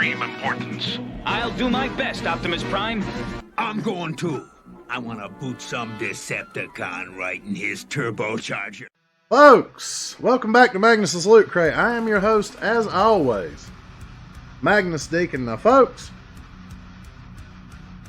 extreme importance. I'll do my best, Optimus Prime. I'm going too. I want to boot some Decepticon right in his turbocharger. Folks, welcome back to Magnus's Loot Crate. I am your host, as always, Magnus Deacon. Now, folks,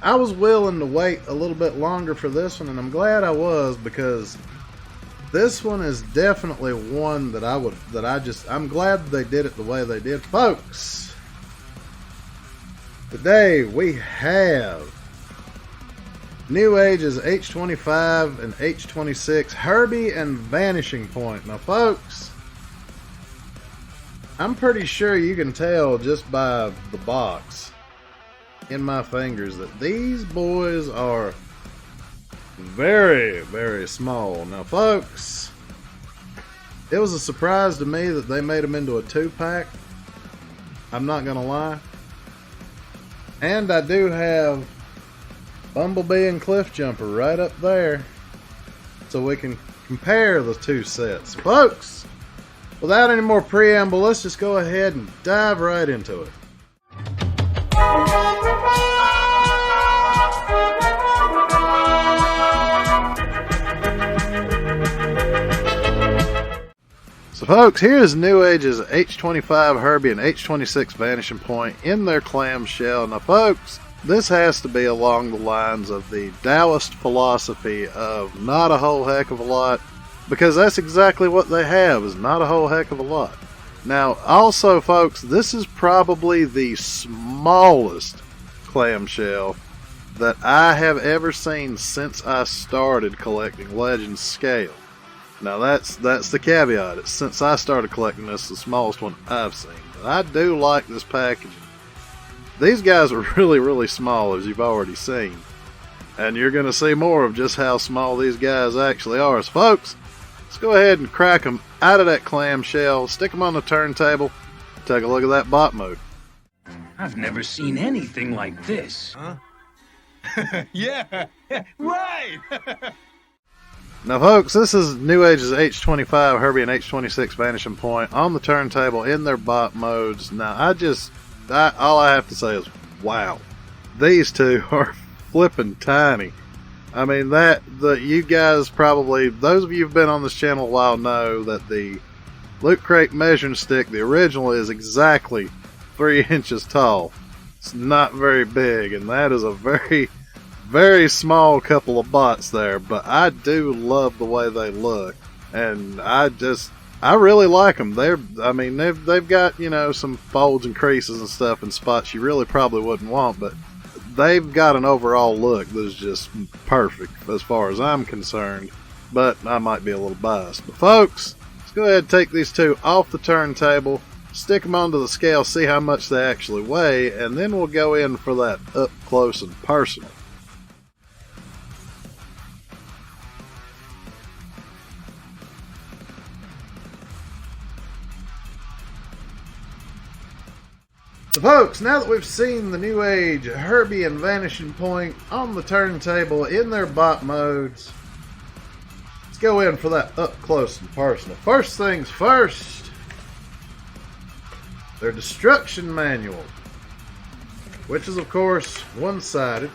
I was willing to wait a little bit longer for this one, and I'm glad I was, because this one is definitely one that I'm glad they did it the way they did. Folks, today we have Newage's H25 and H26 Herbie and Vanishing Point. Now, folks, I'm pretty sure you can tell just by the box in my fingers that these boys are very, very small. Now, folks, it was a surprise to me that they made them into a 2-pack. I'm not gonna lie. And I do have Bumblebee and Cliffjumper right up there, so we can compare the two sets. Folks, without any more preamble, let's just go ahead and dive right into it. So folks, here's Newage's H25 Herbie and H26 Vanishing Point in their clamshell. Now folks, this has to be along the lines of the Taoist philosophy of not a whole heck of a lot, because that's exactly what they have, is not a whole heck of a lot. Now also folks, this is probably the smallest clamshell that I have ever seen since I started collecting Legends scale. Now that's the caveat. It's since I started collecting this, the smallest one I've seen. But I do like this packaging. These guys are really, really small, as you've already seen. And you're going to see more of just how small these guys actually are. So folks, let's go ahead and crack them out of that clamshell, stick them on the turntable, take a look at that bot mode. I've never seen anything like this. Huh? Yeah, right! Now folks, this is Newage's H25 Herbie and H26 Vanishing Point on the turntable in their bot modes. Now all I have to say is, wow, these two are flipping tiny. I mean, you guys probably, those of you who've been on this channel a while know that the Loot Crate measuring stick, the original, is exactly 3 inches tall. It's not very big, and that is a very, very small couple of bots there, but I do love the way they look, and I really like them. They've got, you know, some folds and creases and stuff in spots you really probably wouldn't want, but they've got an overall look that's just perfect as far as I'm concerned. But I might be a little biased. But folks, let's go ahead and take these two off the turntable, stick them onto the scale, see how much they actually weigh, and then we'll go in for that up close and personal. So folks, now that we've seen the Newage Herbie and Vanishing Point on the turntable in their bot modes, let's go in for that up close and personal. First things first, their destruction manual, which is of course one-sided.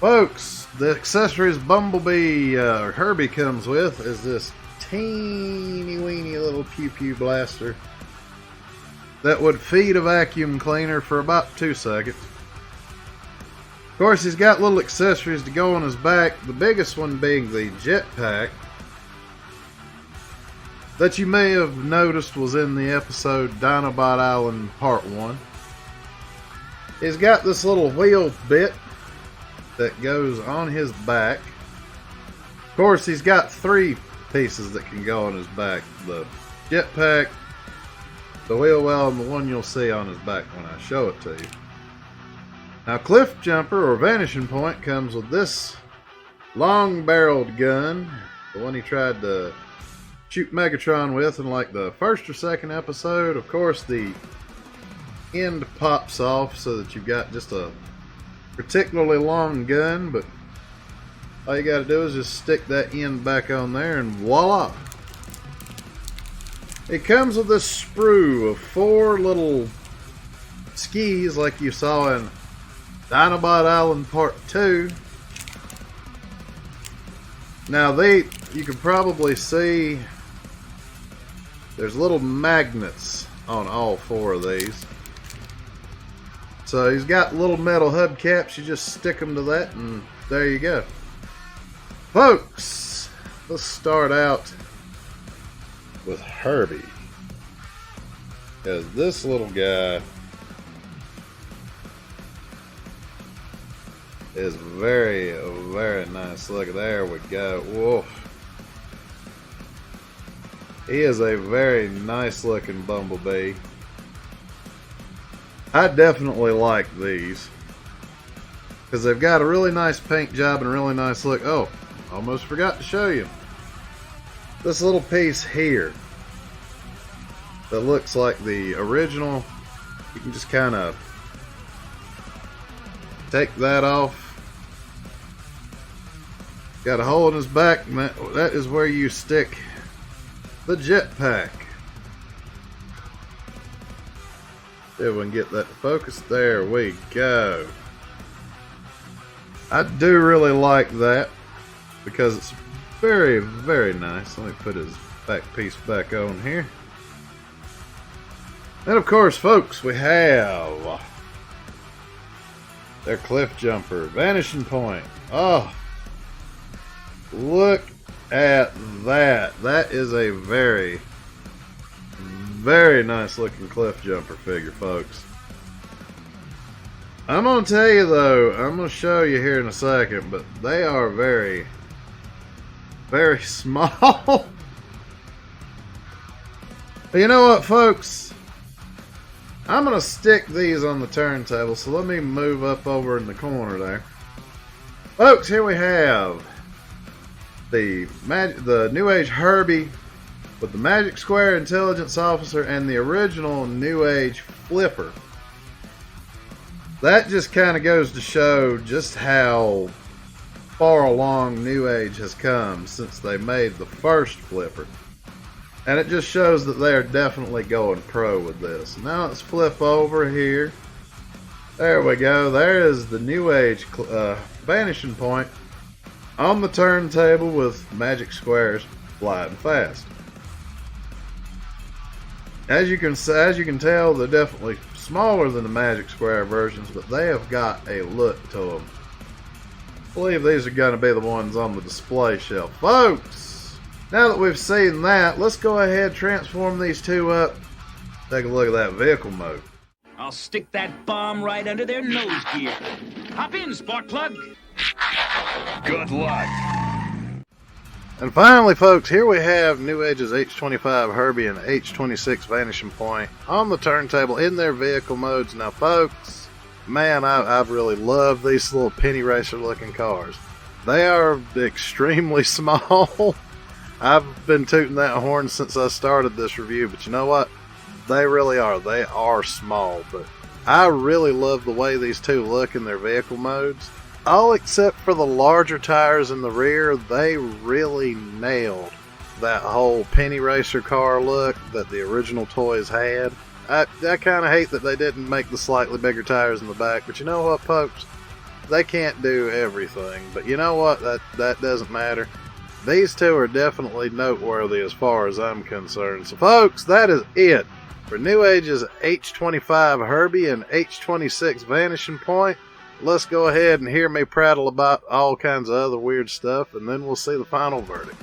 Folks, the accessories Bumblebee Herbie comes with is this teeny weeny little pew pew blaster that would feed a vacuum cleaner for about 2 seconds. Of course, he's got little accessories to go on his back, the biggest one being the jetpack that you may have noticed was in the episode Dinobot Island Part 1. He's got this little wheel bit that goes on his back. Of course, he's got 3 pieces that can go on his back: the jetpack, the wheel well, and the one you'll see on his back when I show it to you. Now, Cliffjumper or Vanishing Point comes with this long-barreled gun, the one he tried to shoot Megatron with in like the first or second episode. Of course, the end pops off so that you've got just a particularly long gun, but all you got to do is just stick that end back on there and voila! It comes with this sprue of 4 little skis like you saw in Dinobot Island Part 2. Now you can probably see there's little magnets on all 4 of these. So he's got little metal hubcaps, you just stick them to that and there you go. Folks, let's start out with Herbie. Because this little guy is very, very nice. Look, there we go. Whoa. He is a very nice looking Bumblebee. I definitely like these because they've got a really nice paint job and a really nice look. Oh, almost forgot to show you this little piece here that looks like the original. You can just kind of take that off. Got a hole in his back, and that is where you stick the jetpack. See if we can get that to focus. There we go. I do really like that because it's very, very nice. Let me put his back piece back on here. And of course, folks, we have their Cliffjumper Vanishing Point. Oh, look at that. That is a very, very nice looking Cliffjumper figure, folks. I'm going to tell you though, I'm going to show you here in a second, but they are very, very small. But you know what, folks? I'm going to stick these on the turntable, so let me move up over in the corner there. Folks, here we have the Newage Herbie with the Magic Square Intelligence Officer and the original Newage Flipper. That just kind of goes to show just how far along Newage has come since they made the first Flipper. And it just shows that they are definitely going pro with this. Now let's flip over here. There we go. There is the Newage Vanishing Point on the turntable with magic squares flying fast. As you can tell, they're definitely smaller than the magic square versions, but they have got a look to them. I believe these are going to be the ones on the display shelf. Folks, now that we've seen that, let's go ahead and transform these two up. Take a look at that vehicle mode. I'll stick that bomb right under their nose gear. Hop in, spark plug. Good luck. And finally, folks, here we have Newage's H25 Herbie and H26 Vanishing Point on the turntable in their vehicle modes. Now, folks, man, I've really loved these little penny racer looking cars. They are extremely small. I've been tooting that horn since I started this review, but you know what? They really are. They are small, but I really love the way these two look in their vehicle modes. All except for the larger tires in the rear, they really nailed that whole penny racer car look that the original toys had. I kind of hate that they didn't make the slightly bigger tires in the back, but you know what, folks? They can't do everything, but you know what? That doesn't matter. These two are definitely noteworthy as far as I'm concerned. So, folks, that is it for Newage's H25 Herbie and H26 Vanishing Point. Let's go ahead and hear me prattle about all kinds of other weird stuff, and then we'll see the final verdict.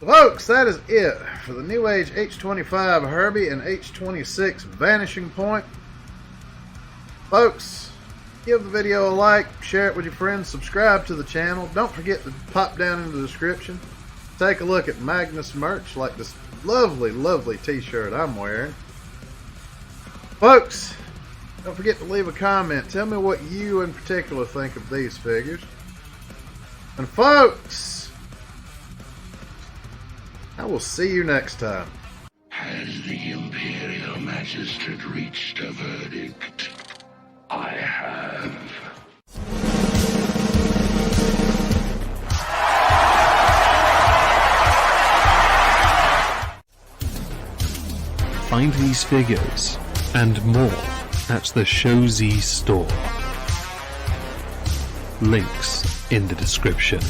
So folks, that is it for the Newage H25 Herbie and H26 Vanishing Point. Folks, give the video a like, share it with your friends, subscribe to the channel. Don't forget to pop down in the description. Take a look at Magnus merch, like this lovely, lovely t-shirt I'm wearing. Folks, don't forget to leave a comment. Tell me what you in particular think of these figures. And folks, I will see you next time. Has the Imperial Magistrate reached a verdict? I have. find these figures and more at the ShowZStore. Links in the description.